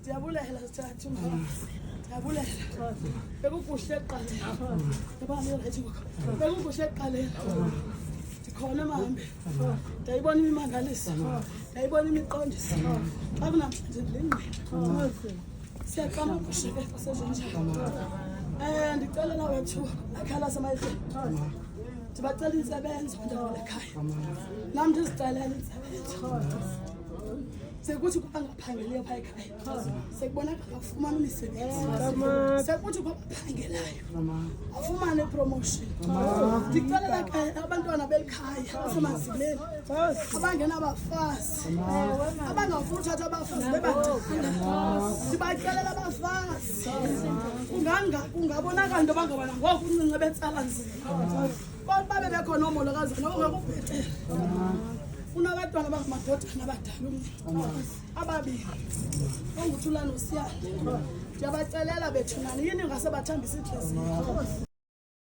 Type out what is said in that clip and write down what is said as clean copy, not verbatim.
Ndiyabulela sithathu mama. Ndiyabulela. Bekukuhle ekuqaleni. Ngoba ngirayithi ngoku. Bekukuhle ekuqaleni. Ndikhona mahambe. Ndiyayibona imimangaliso. Ndiyayibona imiqondiso. Xa kunamhlanje ndilingqina. Siyaqama kusheke kwasezenjani. Ndicelela wethu akhala samayifeni. Ndibacela insebenzo ndawo ekhaya. Nam ndizicelela insebenzo. Sekuthi kuba ngaphangeliyo phaa ekhaya. Sekubonakala afumana imisebenzi. Sekuthi kuba ngaphangelayo. Afumane promotion. Ndicelela ke abantwana bekhaya asemazimeni. Abangenabafazi. Abangafuna uthatha abafazi bebathanda. Ndibacelela abafazi. Kungabonakala into bangabona ngoku uncinci betsala nzima. Kodwa babe bekhona oomolokazi nokungekubhetele. Unabantwana abangamadodana abadala ababili onguthula noSiyanda. Ndiyabacelela bethunani yini ngase bathambisa inhliziyo.